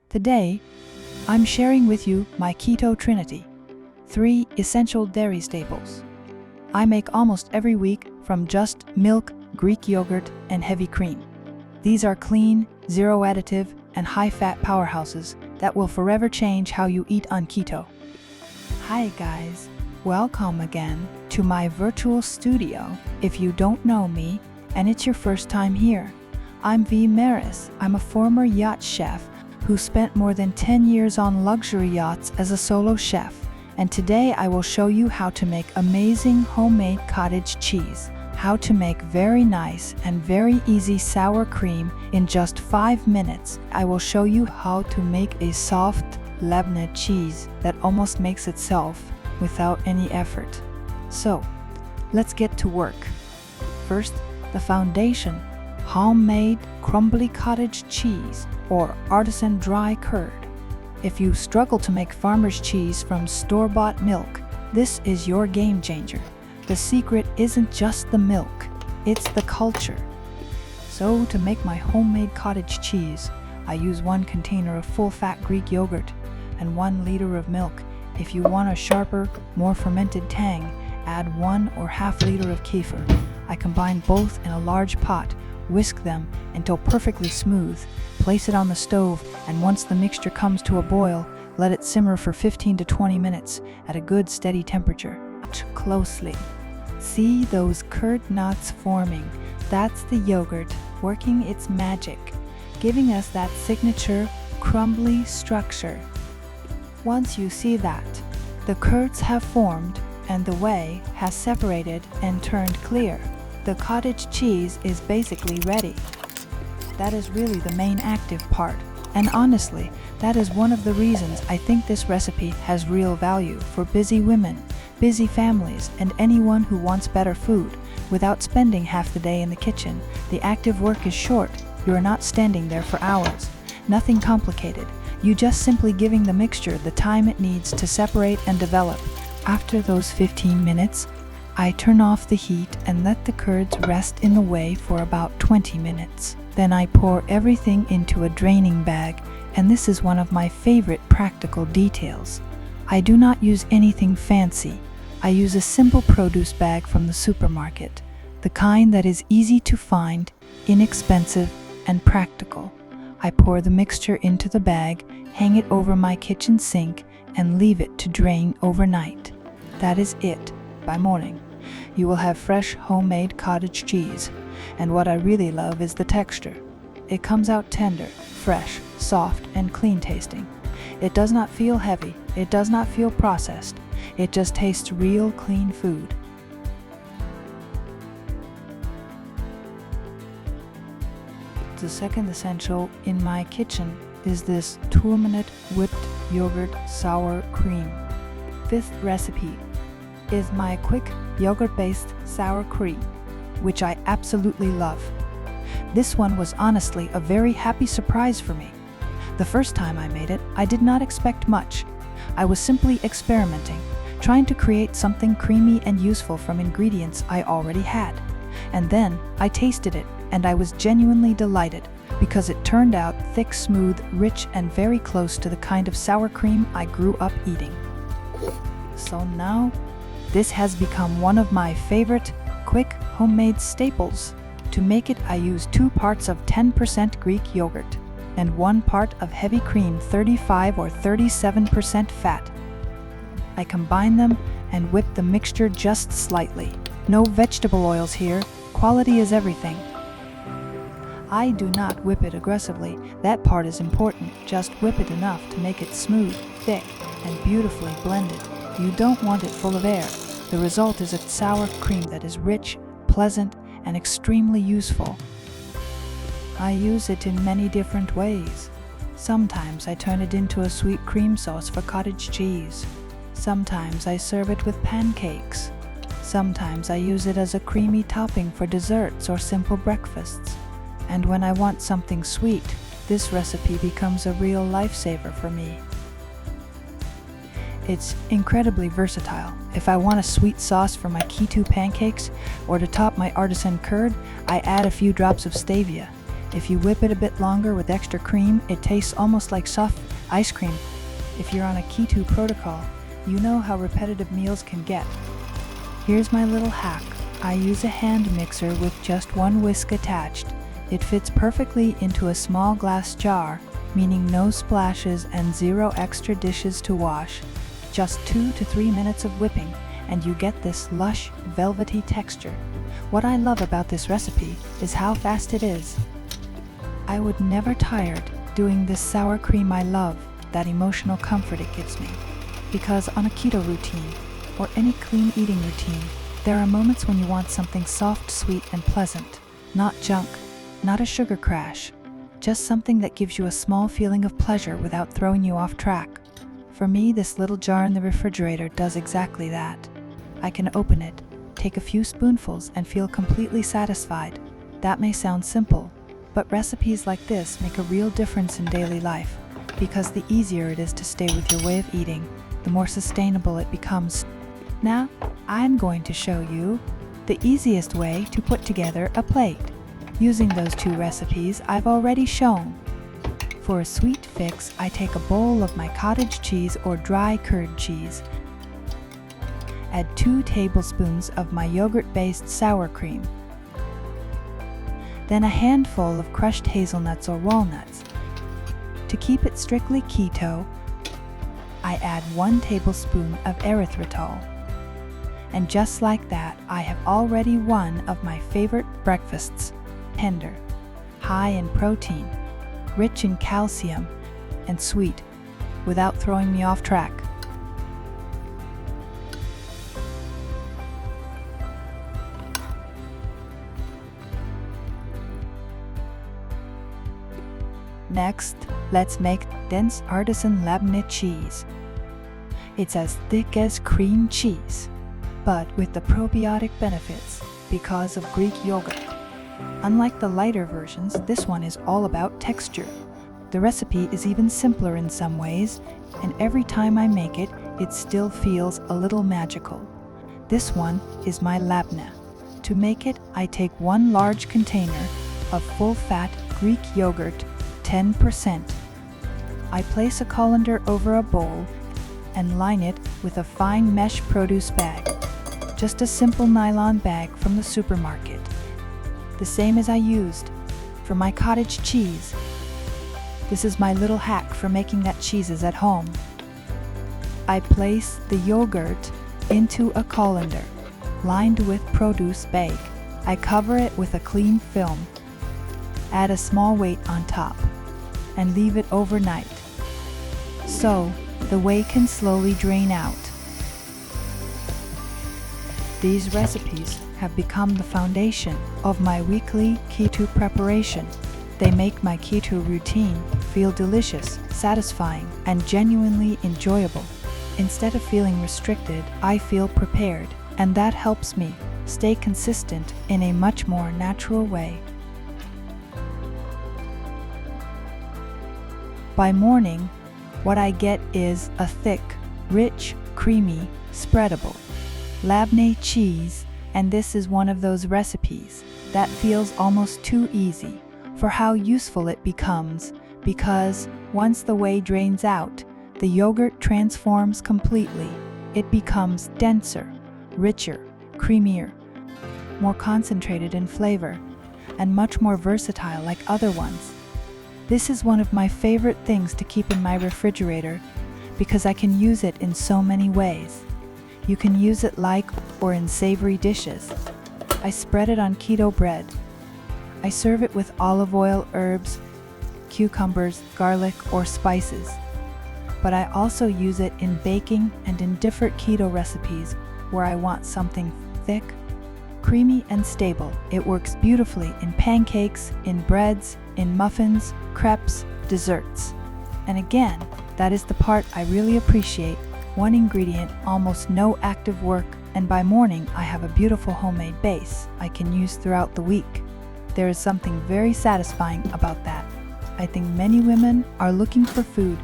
Today, I'm sharing with you my Keto Trinity, 3 essential dairy staples. I make almost every week from just milk, Greek yogurt, and heavy cream. These are clean, zero additive, and high-fat powerhouses that will forever change how you eat on keto. Hi guys, welcome again to my virtual studio. If you don't know me, and it's your first time here, I'm V. Maris. I'm a former yacht chef who spent more than 10 years on luxury yachts as a solo chef, and today I will show you how to make amazing homemade cottage cheese, how to make very nice and very easy sour cream in just 5 minutes. I will show you how to make a soft Labneh cheese that almost makes itself without any effort. So, let's get to work. First, the foundation: homemade crumbly cottage cheese or Artisan dry curd. If you struggle to make farmer's cheese from store-bought milk, this is your game changer. The secret isn't just the milk, it's the culture. So to make my homemade cottage cheese, I use 1 container of full-fat Greek yogurt and 1 liter of milk. If you want a sharper, more fermented tang, add 1 or half liter of kefir. I combine both in a large pot, whisk them until perfectly smooth, place it on the stove, and once the mixture comes to a boil, let it simmer for 15 to 20 minutes at a good steady temperature. Watch closely. See those curd knots forming? That's the yogurt working its magic, giving us that signature crumbly structure. Once you see that, the curds have formed and the whey has separated and turned clear, the cottage cheese is basically ready. That is really the main active part, and honestly, that is one of the reasons I think this recipe has real value for busy women, busy families, and anyone who wants better food without spending half the day in the kitchen. The active work is short. You are not standing there for hours. Nothing complicated. You just simply giving the mixture the time it needs to separate and develop. After those 15 minutes, I turn off the heat and let the curds rest in the whey for about 20 minutes. Then I pour everything into a draining bag, and this is one of my favorite practical details. I do not use anything fancy. I use a simple produce bag from the supermarket, the kind that is easy to find, inexpensive, and practical. I pour the mixture into the bag, hang it over my kitchen sink, and leave it to drain overnight. That is it. By morning, you will have fresh homemade cottage cheese, and what I really love is the texture. It comes out tender, fresh, soft, and clean tasting. It does not feel heavy, it does not feel processed, it just tastes real clean food. The second essential in my kitchen is this 2-minute whipped yogurt sour cream. Fifth recipe is my quick yogurt-based sour cream, which I absolutely love. This one was honestly a very happy surprise for me. The first time I made it, I did not expect much. I was simply experimenting, trying to create something creamy and useful from ingredients I already had. And then I tasted it, and I was genuinely delighted because it turned out thick, smooth, rich, and very close to the kind of sour cream I grew up eating. So now, this has become one of my favorite quick homemade staples. To make it, I use 2 parts of 10% Greek yogurt and 1 part of heavy cream, 35 or 37% fat. I combine them and whip the mixture just slightly. No vegetable oils here. Quality is everything. I do not whip it aggressively. That part is important. Just whip it enough to make it smooth, thick, and beautifully blended. You don't want it full of air. The result is a sour cream that is rich, pleasant, and extremely useful. I use it in many different ways. Sometimes I turn it into a sweet cream sauce for cottage cheese. Sometimes I serve it with pancakes. Sometimes I use it as a creamy topping for desserts or simple breakfasts. And when I want something sweet, this recipe becomes a real lifesaver for me. It's incredibly versatile. If I want a sweet sauce for my keto pancakes or to top my artisan curd, I add a few drops of stevia. If you whip it a bit longer with extra cream, it tastes almost like soft ice cream. If you're on a keto protocol, you know how repetitive meals can get. Here's my little hack. I use a hand mixer with just one whisk attached. It fits perfectly into a small glass jar, meaning no splashes and 0 extra dishes to wash. Just 2 to 3 minutes of whipping, and you get this lush, velvety texture. What I love about this recipe is how fast it is. I would never tired doing this sour cream. I love that emotional comfort it gives me. Because on a keto routine, or any clean eating routine, there are moments when you want something soft, sweet, and pleasant. Not junk, not a sugar crash, just something that gives you a small feeling of pleasure without throwing you off track. For me, this little jar in the refrigerator does exactly that. I can open it, take a few spoonfuls, and feel completely satisfied. That may sound simple, but recipes like this make a real difference in daily life, because the easier it is to stay with your way of eating, the more sustainable it becomes. Now, I'm going to show you the easiest way to put together a plate, using those 2 recipes I've already shown. For a sweet fix, I take a bowl of my cottage cheese or dry curd cheese. Add 2 tablespoons of my yogurt-based sour cream. Then a handful of crushed hazelnuts or walnuts. To keep it strictly keto, I add 1 tablespoon of erythritol. And just like that, I have already one of my favorite breakfasts, tender, high in protein, rich in calcium, and sweet, without throwing me off track. Next, let's make dense Artisan Labneh cheese. It's as thick as cream cheese, but with the probiotic benefits because of Greek yogurt. Unlike the lighter versions, this one is all about texture. The recipe is even simpler in some ways, and every time I make it, it still feels a little magical. This one is my Labneh. To make it, I take 1 large container of full-fat Greek yogurt, 10%. I place a colander over a bowl and line it with a fine mesh produce bag. Just a simple nylon bag from the supermarket. The same as I used for my cottage cheese. This is my little hack for making that cheeses at home. I place the yogurt into a colander lined with produce bag. I cover it with a clean film, add a small weight on top, and leave it overnight, so the whey can slowly drain out. These recipes have become the foundation of my weekly keto preparation. They make my keto routine feel delicious, satisfying, and genuinely enjoyable. Instead of feeling restricted, I feel prepared, and that helps me stay consistent in a much more natural way. By morning, what I get is a thick, rich, creamy, spreadable Labneh cheese, and this is one of those recipes that feels almost too easy for how useful it becomes, because once the whey drains out, the yogurt transforms completely. It becomes denser, richer, creamier, more concentrated in flavor, and much more versatile like other ones. This is one of my favorite things to keep in my refrigerator because I can use it in so many ways. You can use it like or in savory dishes. I spread it on keto bread. I serve it with olive oil, herbs, cucumbers, garlic, or spices. But I also use it in baking and in different keto recipes where I want something thick, creamy, and stable. It works beautifully in pancakes, in breads, in muffins, crepes, desserts. And again, that is the part I really appreciate. 1 ingredient, almost no active work, and by morning I have a beautiful homemade base I can use throughout the week. There is something very satisfying about that. I think many women are looking for food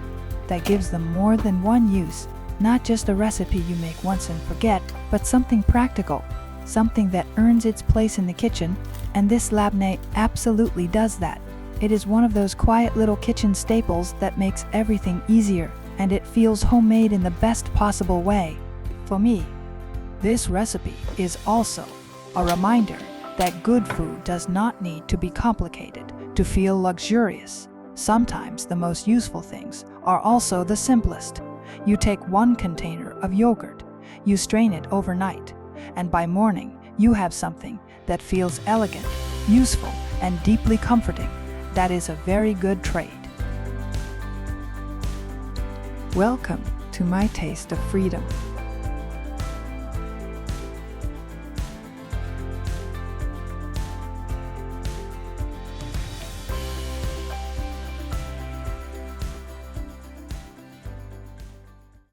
that gives them more than one use, not just a recipe you make once and forget, but something practical, something that earns its place in the kitchen, and this Labneh absolutely does that. It is one of those quiet little kitchen staples that makes everything easier, and it feels homemade in the best possible way. For me, this recipe is also a reminder that good food does not need to be complicated to feel luxurious. Sometimes the most useful things are also the simplest. You take one container of yogurt, you strain it overnight, and by morning you have something that feels elegant, useful, and deeply comforting. That is a very good trade. Welcome to my taste of freedom.